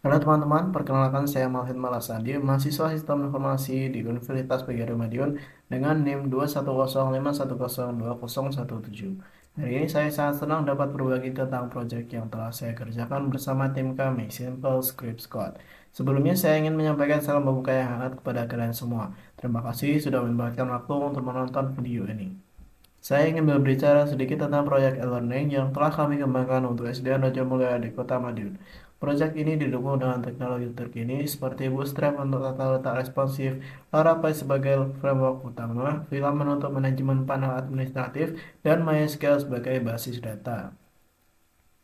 Halo teman-teman, perkenalkan saya Malvin Malasandi, mahasiswa Sistem Informasi di Universitas PGRI Madiun dengan NIM 21051020017. Hari ini saya sangat senang dapat berbagi tentang proyek yang telah saya kerjakan bersama tim kami, Simple Script Squad. Sebelumnya saya ingin menyampaikan salam membuka yang hangat kepada kalian semua. Terima kasih sudah menyempatkan waktu untuk menonton video ini. Saya ingin berbicara sedikit tentang proyek e-learning yang telah kami kembangkan untuk SDN Raja Mulia di Kota Madiun. Proyek ini didukung dengan teknologi terkini seperti Bootstrap untuk tata letak responsif, Laravel sebagai framework utama, Film untuk manajemen panel administratif, dan MySQL sebagai basis data.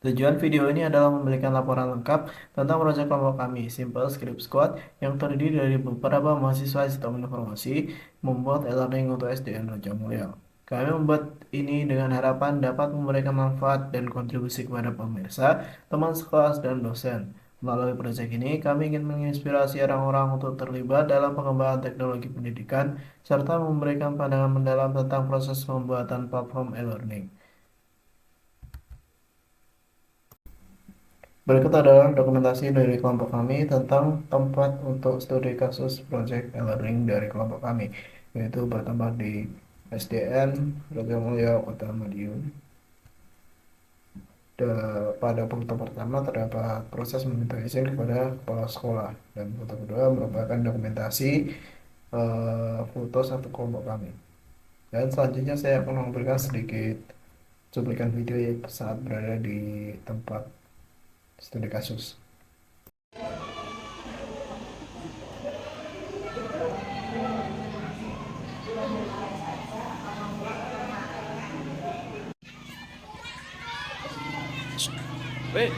Tujuan video ini adalah memberikan laporan lengkap tentang proyek kelompok kami, Simple Script Squad, yang terdiri dari beberapa mahasiswa sistem informasi, membuat e-learning untuk SDN Raja Mulia. Kami membuat ini dengan harapan dapat memberikan manfaat dan kontribusi kepada pemirsa, teman sekelas, dan dosen. Melalui proyek ini, kami ingin menginspirasi orang-orang untuk terlibat dalam pengembangan teknologi pendidikan, serta memberikan pandangan mendalam tentang proses pembuatan platform e-learning. Berikut adalah dokumentasi dari kelompok kami tentang tempat untuk studi kasus proyek e-learning dari kelompok kami, yaitu bertempat di SDN Raja Kota Madiun. Pada foto pertama terdapat proses meminta izin kepada kepala sekolah, dan foto kedua merupakan dokumentasi foto satu kelompok kami. Dan selanjutnya saya akan memberikan sedikit cuplikan video saat berada di tempat studi kasus. Wait.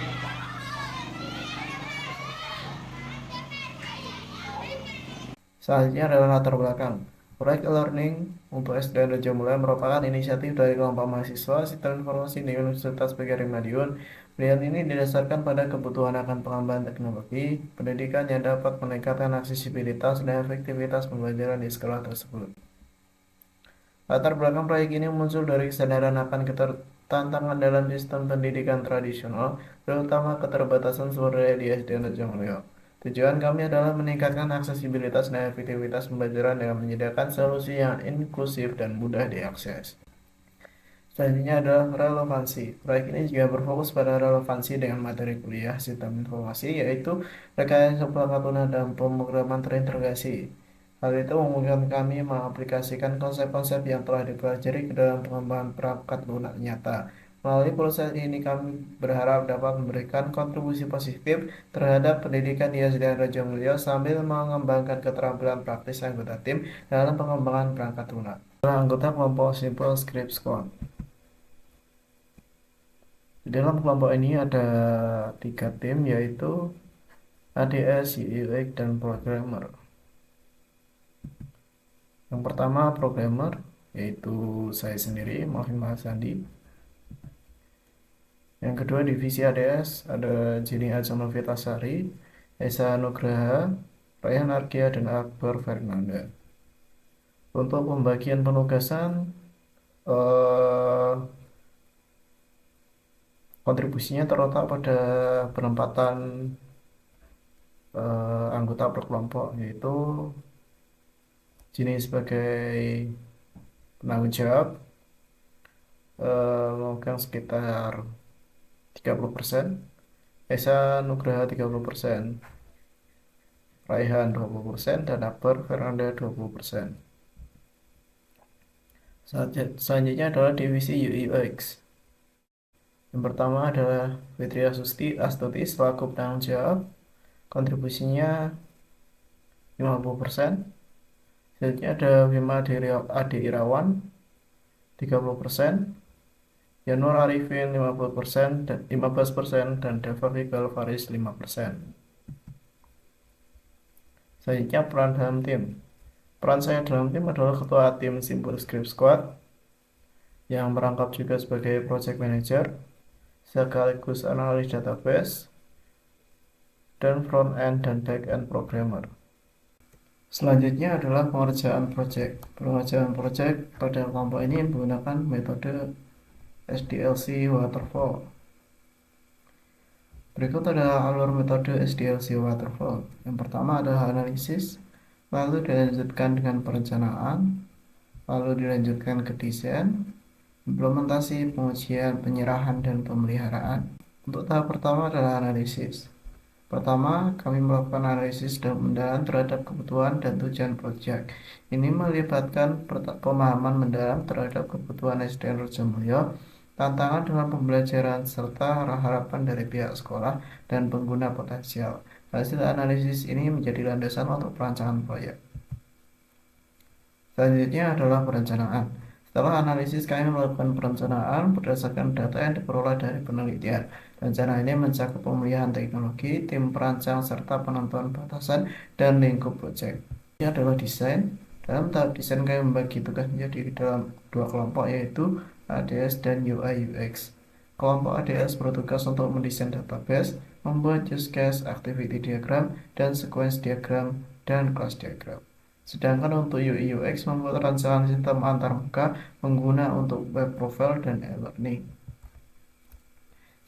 Selanjutnya adalah latar belakang. Proyek e-learning untuk SDN Raja Mulia merupakan inisiatif dari kelompok mahasiswa Sistem Informasi di Universitas PGRI Madiun. Pilihan ini didasarkan pada kebutuhan akan pengembangan teknologi pendidikan yang dapat meningkatkan aksesibilitas dan efektivitas pembelajaran di sekolah tersebut. Latar belakang proyek ini muncul dari kesadaran akan tantangan dalam sistem pendidikan tradisional, terutama keterbatasan sumber daya di SDN Raja Mulia. Tujuan kami adalah meningkatkan aksesibilitas dan efektivitas pembelajaran dengan menyediakan solusi yang inklusif dan mudah diakses. Selanjutnya adalah relevansi. Proyek ini juga berfokus pada relevansi dengan materi kuliah sistem informasi, yaitu rekayasa perangkat lunak dan pemrograman terintegrasi. Hal itu memungkinkan kami mengaplikasikan konsep-konsep yang telah dipelajari ke dalam pengembangan perangkat lunak nyata. Melalui proses ini kami berharap dapat memberikan kontribusi positif terhadap pendidikan di SDN Raja Mulia sambil mengembangkan keterampilan praktis anggota tim dalam pengembangan perangkat lunak. Anggota kelompok Simple Script Squad. Di dalam kelompok ini ada 3 tim, yaitu ADS, UX, dan programmer. Yang pertama programmer, yaitu saya sendiri, Malvin Mahasandi. Yang kedua divisi ADS, ada Jenny Ajana Vitasari, Esa Nugraha, Rayhan Arkia, dan Akbar Fernanda. Untuk pembagian penugasan, kontribusinya terletak pada penempatan anggota per kelompok, yaitu Jenny sebagai penanggung jawab, memegang sekitar 30%, Esa Nugraha 30%, Raihan 20%, dan Akbar Fernanda 20%. Selanjutnya adalah divisi UI UX. Yang pertama adalah Fitri Astuti selaku penanggung jawab, kontribusinya 50%. Selanjutnya ada Bima Ade Irawan 30%, Yanur Arifin 15%, dan Deva Fikal Faris 5%. Selanjutnya peran dalam tim. Peran saya dalam tim adalah ketua tim Simple Script Squad yang merangkap juga sebagai project manager sekaligus analis database dan front end dan back end programmer. Selanjutnya adalah pengerjaan project. Pengerjaan project pada kelompok ini menggunakan metode SDLC Waterfall. Berikut adalah alur metode SDLC Waterfall. Yang pertama adalah analisis, lalu dilanjutkan dengan perencanaan, lalu dilanjutkan ke desain, implementasi, pengujian, penyerahan, dan pemeliharaan. Untuk tahap pertama adalah analisis. Pertama, kami melakukan analisis dan mendalam terhadap kebutuhan dan tujuan proyek. Ini melibatkan pemahaman mendalam terhadap kebutuhan SDN Rojomulyo, tantangan dalam pembelajaran, serta harapan dari pihak sekolah dan pengguna potensial. Hasil analisis ini menjadi landasan untuk perancangan proyek. Selanjutnya adalah perencanaan. Setelah analisis, kami melakukan perencanaan berdasarkan data yang diperoleh dari penelitian. Rencana ini mencakup pemilihan teknologi, tim perancang, serta penentuan batasan dan lingkup proyek. Ini adalah desain. Dalam tahap desain, kami membagi tugas menjadi dalam dua kelompok, yaitu ADS dan UI UX. Kelompok ADS bertugas untuk mendesain database, membuat use case, activity diagram, dan sequence diagram, dan class diagram. Sedangkan untuk UI UX membuat rancangan sistem antarmuka pengguna untuk web profile dan e-learning.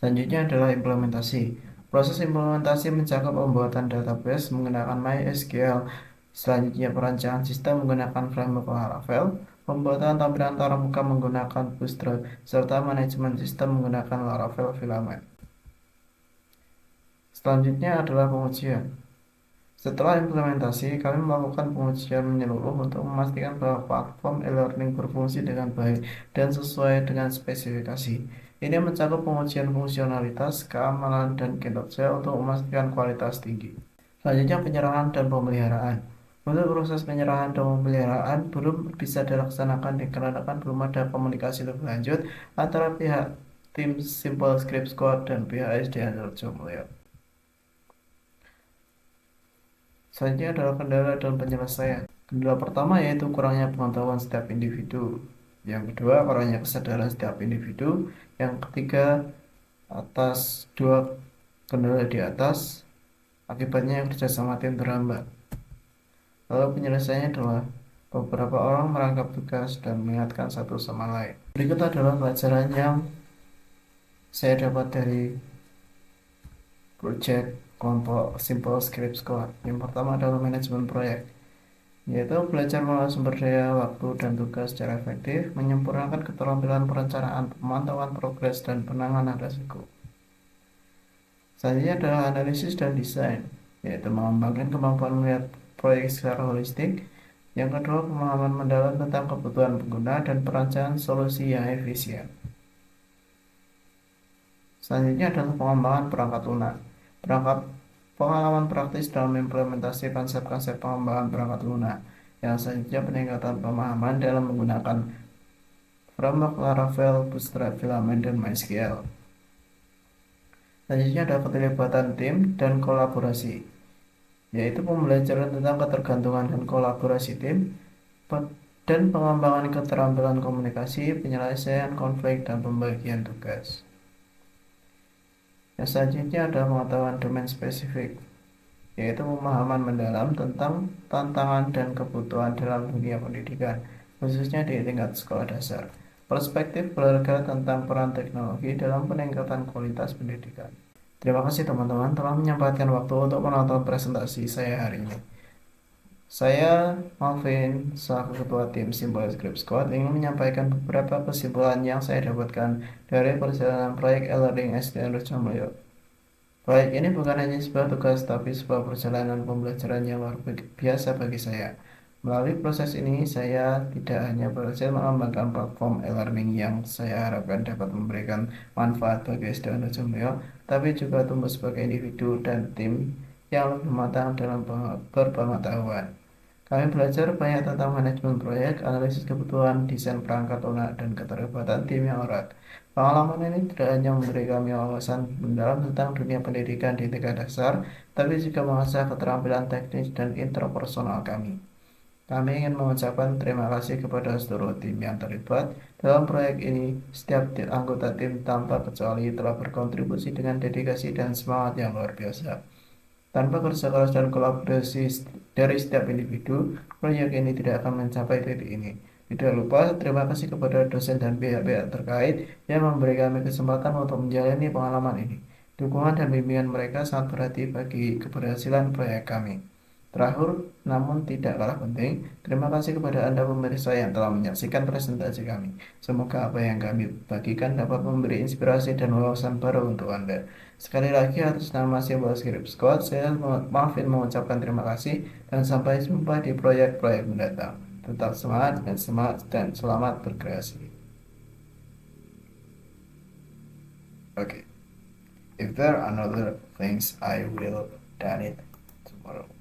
Selanjutnya adalah implementasi. Proses implementasi mencakup pembuatan database menggunakan MySQL. Selanjutnya perancangan sistem menggunakan framework Laravel, pembuatan tampilan antarmuka menggunakan Bootstrap, serta manajemen sistem menggunakan Laravel Filament. Selanjutnya adalah pengujian. Setelah implementasi, kami melakukan pengujian menyeluruh untuk memastikan bahwa platform e-learning berfungsi dengan baik dan sesuai dengan spesifikasi. Ini mencakup pengujian fungsionalitas, keamanan, dan kinerja untuk memastikan kualitas tinggi. Selanjutnya penyerahan dan pemeliharaan. Untuk proses penyerahan dan pemeliharaan belum bisa dilaksanakan dikarenakan belum ada komunikasi lebih lanjut antara pihak tim Simple Script Squad dan pihak SDN Rojomulyo. Selanjutnya adalah kendala dan penyelesaian. Kendala pertama yaitu kurangnya pengetahuan setiap individu. Yang kedua, kurangnya kesadaran setiap individu. Yang ketiga, atas dua kendala di atas, akibatnya kerjasama tim terhambat. Lalu penyelesaiannya adalah beberapa orang merangkap tugas dan mengingatkan satu sama lain. Berikut adalah pelajaran yang saya dapat dari proyek kelompok Simple Script Squad. Yang pertama adalah manajemen proyek, yaitu belajar mengolah sumber daya, waktu, dan tugas secara efektif, menyempurnakan keterampilan perencanaan, pemantauan progres, dan penanganan risiko. Selanjutnya adalah analisis dan desain, yaitu mengembangkan kemampuan melihat proyek secara holistik. Yang kedua, pemahaman mendalam tentang kebutuhan pengguna dan perancangan solusi yang efisien. Selanjutnya adalah pengembangan perangkat lunak. Pengalaman praktis dalam implementasi konsep-konsep pengembangan perangkat lunak. Yang selanjutnya peningkatan pemahaman dalam menggunakan framework Laravel, Bootstrap, Filament, dan MySQL. Selanjutnya ada keterlibatan tim dan kolaborasi, yaitu pembelajaran tentang ketergantungan dan kolaborasi tim, dan pengembangan keterampilan komunikasi, penyelesaian konflik, dan pembagian tugas. Yang selanjutnya adalah pengetahuan domain spesifik, yaitu pemahaman mendalam tentang tantangan dan kebutuhan dalam dunia pendidikan, khususnya di tingkat sekolah dasar. Perspektif berharga tentang peran teknologi dalam peningkatan kualitas pendidikan. Terima kasih teman-teman telah menyempatkan waktu untuk menonton presentasi saya hari ini. Saya, Malvin, selaku Ketua Tim Simple Script Squad, ingin menyampaikan beberapa kesimpulan yang saya dapatkan dari perjalanan proyek e-learning SDN Rojomulyo. Proyek ini bukan hanya sebuah tugas, tapi sebuah perjalanan pembelajaran yang luar biasa bagi saya. Melalui proses ini, saya tidak hanya berhasil mengembangkan platform e-learning yang saya harapkan dapat memberikan manfaat bagi SDN Rojomulyo, tapi juga tumbuh sebagai individu dan tim yang lebih matang dalam berpengetahuan. Kami belajar banyak tentang manajemen proyek, analisis kebutuhan, desain perangkat lunak, dan keterlibatan tim yang erat. Pengalaman ini tidak hanya memberi kami wawasan mendalam tentang dunia pendidikan di tingkat dasar, tapi juga mengasah keterampilan teknis dan interpersonal kami. Kami ingin mengucapkan terima kasih kepada seluruh tim yang terlibat dalam proyek ini. Setiap anggota tim tanpa kecuali telah berkontribusi dengan dedikasi dan semangat yang luar biasa. Tanpa kerja keras dan kolaborasi dari setiap individu, proyek ini tidak akan mencapai titik ini. Tidak lupa terima kasih kepada dosen dan pihak-pihak terkait yang memberi kami kesempatan untuk menjalani pengalaman ini. Dukungan dan bimbingan mereka sangat berarti bagi keberhasilan proyek kami. Terakhir, namun tidak kalah penting, terima kasih kepada Anda pemirsa yang telah menyaksikan presentasi kami. Semoga apa yang kami bagikan dapat memberi inspirasi dan wawasan baru untuk Anda. Sekali lagi atas nama Simbol Script Squad, saya maafin mengucapkan terima kasih dan sampai jumpa di proyek-proyek mendatang. Tetap semangat dan selamat berkreasi. Okay. If there are other things, I will done it tomorrow.